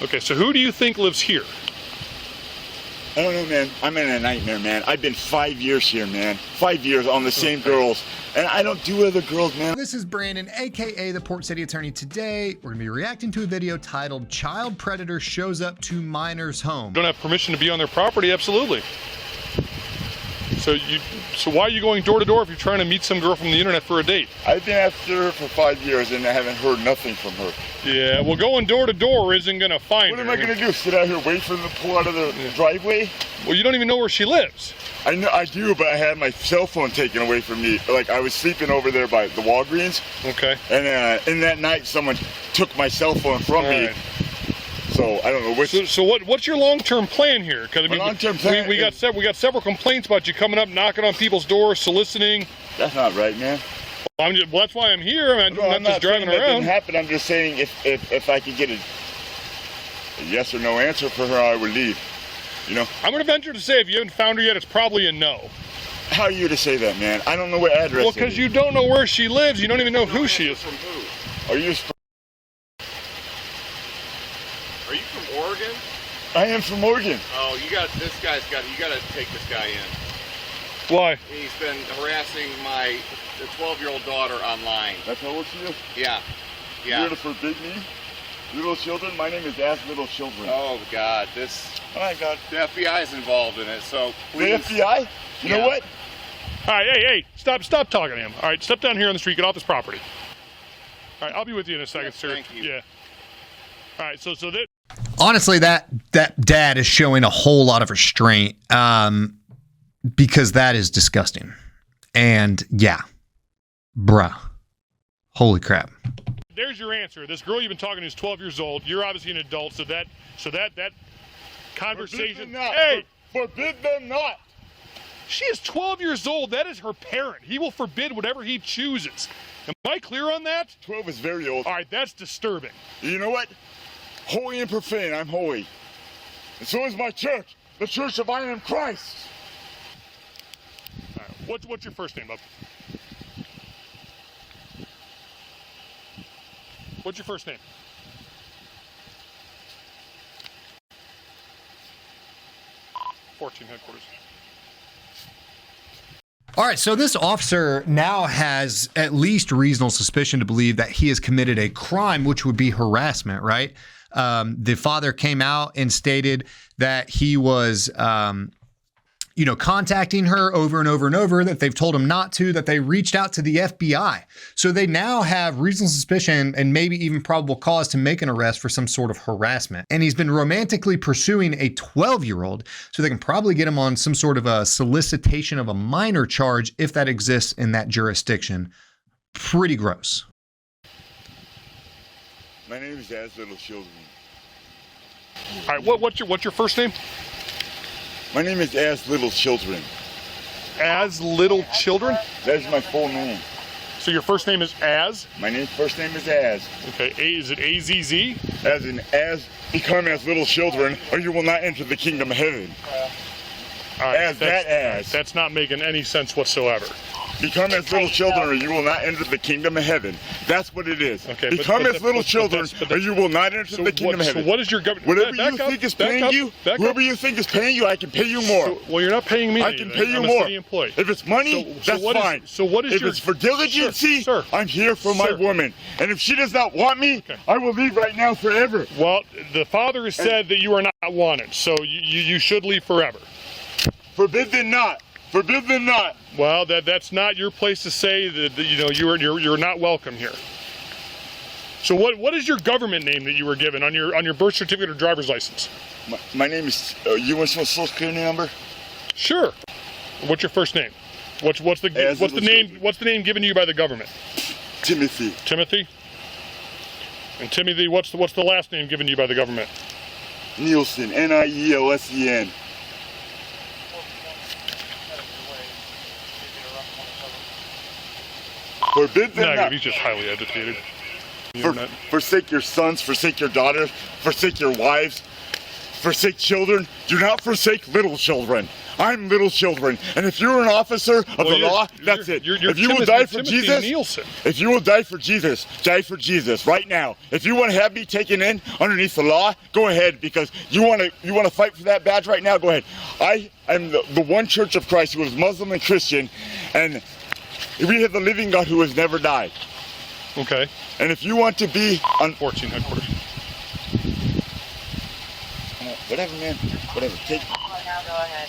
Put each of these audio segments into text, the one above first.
Okay, so who do you think lives here? I don't know, man. I'm in a nightmare, man. I've been 5 years here, man. 5 years on the same girls. And I don't do other girls, man. This is Brandon, aka the Port City Attorney. Today, we're gonna be reacting to a video titled Child Predator Shows Up to Minor's Home. Don't have permission to be on their property? Absolutely. So why are you going door to door if you're trying to meet some girl from the internet for a date? I've been after her for 5 years and I haven't heard nothing from her. Yeah, well, going door to door isn't gonna find her. What am I gonna do? Sit out here, wait for them to pull out of the driveway? Well, you don't even know where she lives. I know I do, but I had my cell phone taken away from me. Like, I was sleeping over there by the Walgreens. Okay. And in that night, someone took my cell phone from me. Right. So I don't know which. So what's your long-term plan here? Because I mean, long-term plan we got several complaints about you coming up, knocking on people's doors, soliciting. That's not right, man. Well, that's why I'm here. I'm I'm not just driving around. That didn't happen. I'm just saying if I could get a yes or no answer for her, I would leave. You know. I'm gonna venture to say if you haven't found her yet, it's probably a no. How are you to say that, man? I don't know what address. Well, because you don't know where she lives. You don't even know who she is. From who? Are you? Are you from Oregon? I am from Oregon. Oh, you got to take this guy in. Why? He's been harassing my 12-year-old daughter online. That's how old she is? Yeah. You're here to forbid me? Little children? My name is Ask Little Children. Oh, God. Oh, my God. The FBI is involved in it, so please. The FBI? You know what? All right, hey, stop talking to him. All right, step down here on the street, get off this property. All right, I'll be with you in a second, Yes, sir. thank you. Yeah. All right, so that. Honestly, that dad is showing a whole lot of restraint, because that is disgusting. And yeah, bruh, holy crap. There's your answer. This girl you've been talking to is 12 years old. You're obviously an adult, so that conversation. Forbid them not. Hey, Forbid them not. she is 12 years old. That is her parent. He will forbid whatever he chooses. Am I clear on that? 12 is very old. All right, that's disturbing. You know what? Holy and profane, I'm holy. And so is my church, the Church of I Am Christ. All right, what's your first name, bub? What's your first name? '14 headquarters. All right, so this officer now has at least reasonable suspicion to believe that he has committed a crime, which would be harassment, right? The father came out and stated that he was, contacting her over and over and over, that they've told him not to, that they reached out to the FBI. So they now have reasonable suspicion and maybe even probable cause to make an arrest for some sort of harassment. And he's been romantically pursuing a 12-year-old, so they can probably get him on some sort of a solicitation of a minor charge if that exists in that jurisdiction. Pretty gross. My name is As Little Children. All right, what's your first name? My name is As Little Children. As Little Children? That's my full name. So your first name is Az? My first name is Az. Okay, is it A-Z-Z? As in, become as little children, or you will not enter the kingdom of heaven. All right, As. That's not making any sense whatsoever. Become as little children, or you will not enter the kingdom of heaven. That's what it is. Okay, Become as little children, or you will not enter the kingdom of heaven. So what is your government? Whatever you think is paying you, whoever you think is paying you, I can pay you more. Well, you're not paying me. I can pay you I'm more. a city employee. If it's money, that's fine. So what is if your? it's for diligency, Sir, I'm here for my woman. And if she does not want me, I will leave right now forever. Well, the father has said that you are not wanted, so you should leave forever. Forbid them not. Forbid them not. Well, that's not your place to say that you're not welcome here. So what is your government name that you were given on your birth certificate or driver's license? My name is. You want my social security number? Sure. What's your first name? What's the name given to you by the government? Timothy. Timothy. And Timothy, what's the last name given to you by the government? Nielsen. Nielsen. Forbid them not. He's just highly educated. Forsake your sons, forsake your daughters, forsake your wives, forsake children. Do not forsake little children. I'm little children. And if you're an officer of the law, that's it. If you will die for Jesus, if you will die for Jesus, die for Jesus right now. If you want to have me taken in underneath the law, go ahead, because you want to fight for that badge right now, go ahead. I am the one Church of Christ who is Muslim and Christian, and we have the living God who has never died. Okay. And if you want to be on 14 headquarters. Whatever, man. Whatever. Take. Oh, now go ahead.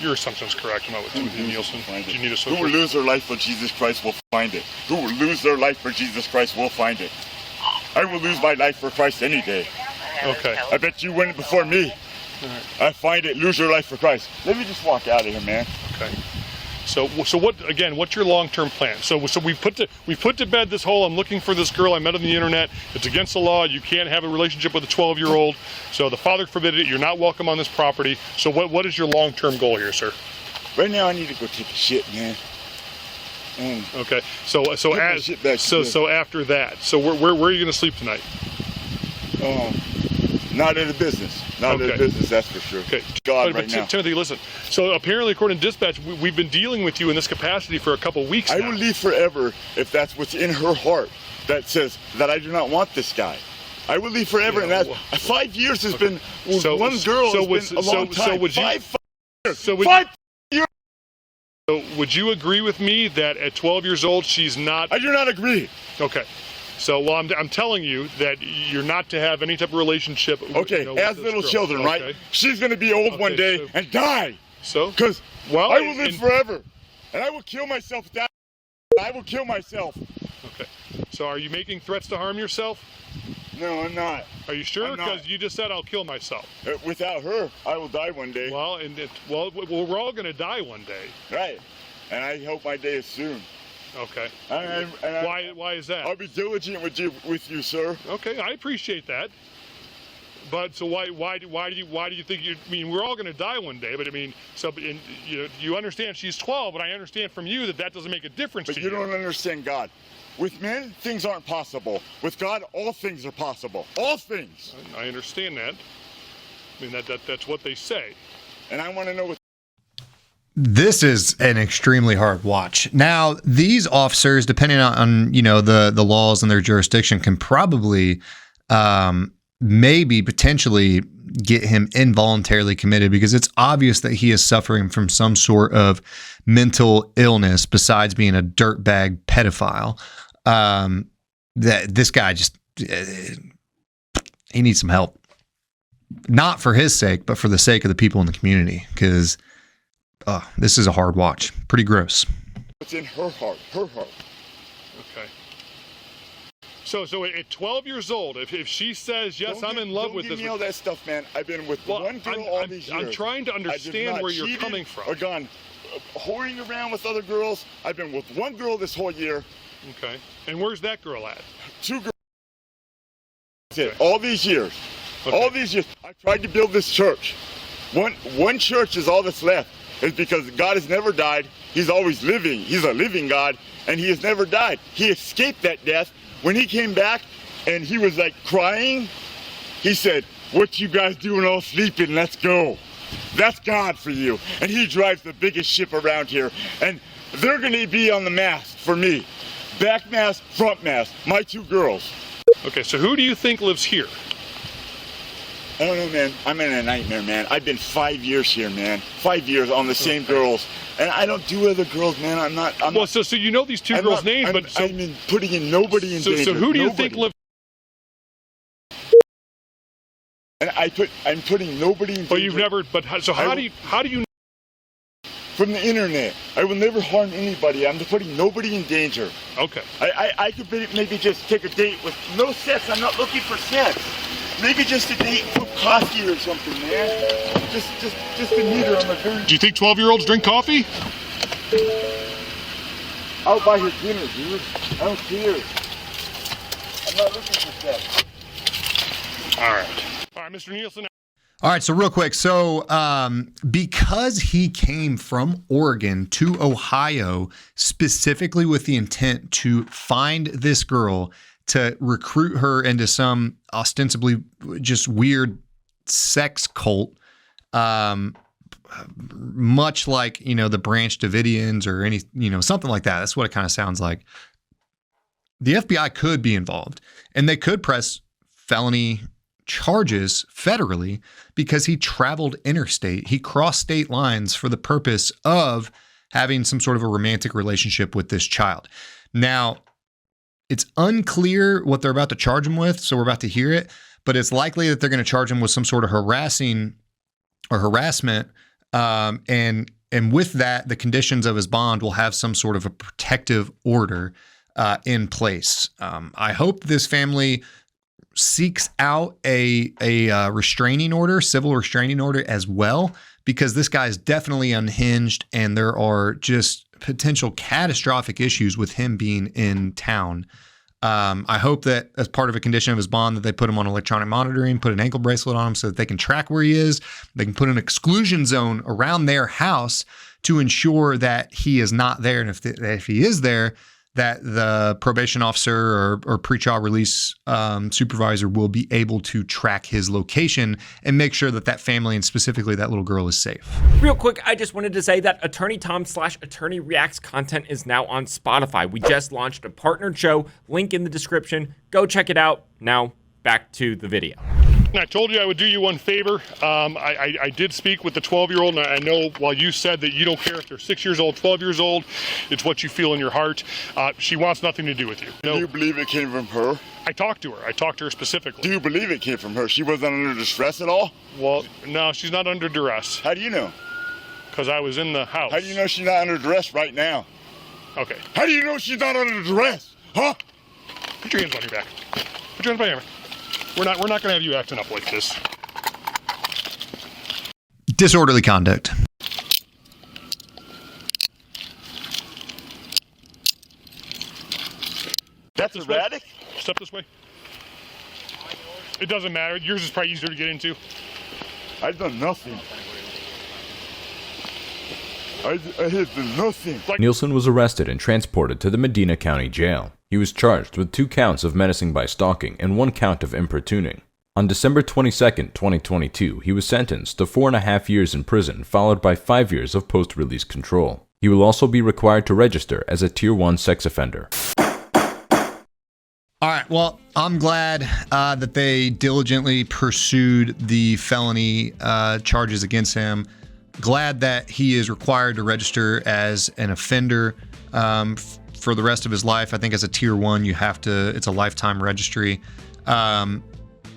Your assumption's correct. I'm not with Timothy Nielsen. Do you need a social? Who will lose their life for Jesus Christ will find it. Who will lose their life for Jesus Christ will find it. I will lose my life for Christ any day. Okay. I bet you win before me. I find it. Lose your life for Christ. Let me just walk out of here, man. Okay. So what's your long-term plan? So we put to bed this whole, I'm looking for this girl I met on the internet. It's against the law. You can't have a relationship with a 12-year-old. So the father forbid it. You're not welcome on this property. So what is your long-term goal here, sir? Right now, I need to go take a shit, man. Okay. So after that, so where are you going to sleep tonight? Not in the business. Not in the business, that's for sure. Okay. God, but right now. Timothy, listen. So apparently, according to dispatch, we've been dealing with you in this capacity for a couple of weeks now. I will leave forever if that's what's in her heart that says that I do not want this guy. I will leave forever, and that 5 years has been one girl has been a long time. So would you agree with me that at 12 years old she's not? I do not agree. Okay. So, well, I'm telling you that you're not to have any type of relationship. Okay, as little children, right? She's going to be old one day and die. So? Because I will live forever, and I will kill myself with that. I will kill myself. Okay. So, are you making threats to harm yourself? No, I'm not. Are you sure? Because you just said I'll kill myself. Without her, I will die one day. Well, we're all going to die one day. Right. And I hope my day is soon. Okay. Why is that? I'll be diligent with you, sir. Okay, I appreciate that. But so why do you think you? I mean, we're all going to die one day. But I mean, you understand she's 12, but I understand from you that doesn't make a difference. But you don't understand God. With men, things aren't possible. With God, all things are possible. All things. I understand that. I mean, that's what they say. And I want to know what. This is an extremely hard watch. Now, these officers, depending on the laws and their jurisdiction, can probably maybe potentially get him involuntarily committed, because it's obvious that he is suffering from some sort of mental illness besides being a dirtbag pedophile. That this guy just he needs some help, not for his sake, but for the sake of the people in the community, because this is a hard watch. Pretty gross. What's in her heart? Her heart. Okay. So at 12 years old, if she says, yes, I'm in love with this. Don't give me all that stuff, man. I've been with one girl all these years. I'm trying to understand where you're coming from. Or gone whoring around with other girls. I've been with one girl this whole year. Okay. And where's that girl at? 2 girls. That's it. All these years. Okay. All these years. I tried to build this church. One church is all that's left. It's because God has never died. He's always living. He's a living God, and he has never died. He escaped that death. When he came back and he was like crying, he said, "What you guys doing all sleeping? Let's go." That's God for you. And he drives the biggest ship around here. And they're going to be on the mast for me. Back mast, front mast. My 2 girls. Okay, so who do you think lives here? I don't know, man. I'm in a nightmare, man. I've been 5 years here, man. 5 years on the same girls. And I don't do other girls, man. I'm not. So you know these 2 girls' names, but I'm putting in nobody in danger. So who do you think lives? And I'm putting nobody in danger. But you've never. But so how do you? From the internet. I will never harm anybody. I'm putting nobody in danger. Okay. I could maybe just take a date with no sex. I'm not looking for sex. Maybe just a date for coffee or something, man. Just to meet her on the very. Do you think 12-year-olds drink coffee? I'll buy her dinner, dude. I don't care. I'm not looking for sex. All right, Mr. Nielsen. All right, so real quick. So because he came from Oregon to Ohio specifically with the intent to find this girl, to recruit her into some ostensibly just weird sex cult, much like, the Branch Davidians or something like that. That's what it kind of sounds like. The FBI could be involved, and they could press felony charges federally because he traveled interstate. He crossed state lines for the purpose of having some sort of a romantic relationship with this child. Now, it's unclear what they're about to charge him with, so we're about to hear it, but it's likely that they're going to charge him with some sort of harassment. And with that, the conditions of his bond will have some sort of a protective order in place. I hope this family seeks out a restraining order, civil restraining order as well, because this guy is definitely unhinged and there are just potential catastrophic issues with him being in town. I hope that as part of a condition of his bond that they put him on electronic monitoring, put an ankle bracelet on him so that they can track where he is. They can put an exclusion zone around their house to ensure that he is not there. And if he is there, that the probation officer or pretrial release supervisor will be able to track his location and make sure that family and specifically that little girl is safe. Real quick, I just wanted to say that Attorney Tom / Attorney Reacts content is now on Spotify. We just launched a partnered show, link in the description. Go check it out. Now, back to the video. I told you I would do you one favor. I did speak with the 12-year-old, and I know while you said that you don't care if they're 6 years old, 12 years old, it's what you feel in your heart. She wants nothing to do with you. Do you believe it came from her? I talked to her. I talked to her specifically. Do you believe it came from her? She wasn't under distress at all? Well, no, she's not under duress. How do you know? Because I was in the house. How do you know she's not under duress right now? Okay. How do you know she's not under duress? Huh? Put your hands on your back. Put your hands on your back. We're not going to have you acting up like this. Disorderly conduct. That's erratic? Step this way. It doesn't matter. Yours is probably easier to get into. I've done nothing. I have done nothing. Nielsen was arrested and transported to the Medina County Jail. He was charged with 2 counts of menacing by stalking and 1 count of importuning. On December 22, 2022, he was sentenced to 4.5 years in prison, followed by 5 years of post-release control. He will also be required to register as a Tier 1 sex offender. All right. Well, I'm glad that they diligently pursued the felony charges against him. Glad that he is required to register as an offender for the rest of his life. I think as a Tier 1, you have to, it's a lifetime registry. And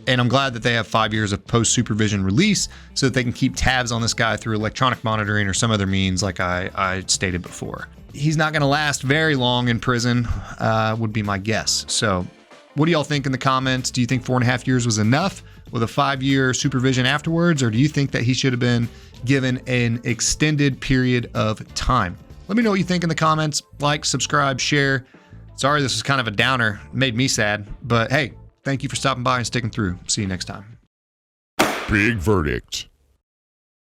I'm glad that they have 5 years of post-supervision release so that they can keep tabs on this guy through electronic monitoring or some other means like I stated before. He's not going to last very long in prison, would be my guess. So what do y'all think in the comments? Do you think 4.5 years was enough with a 5-year supervision afterwards? Or do you think that he should have been given an extended period of time? Let me know what you think in the comments. Like, subscribe, share. Sorry this was kind of a downer. It made me sad. But hey, thank you for stopping by and sticking through. See you next time. Big verdict.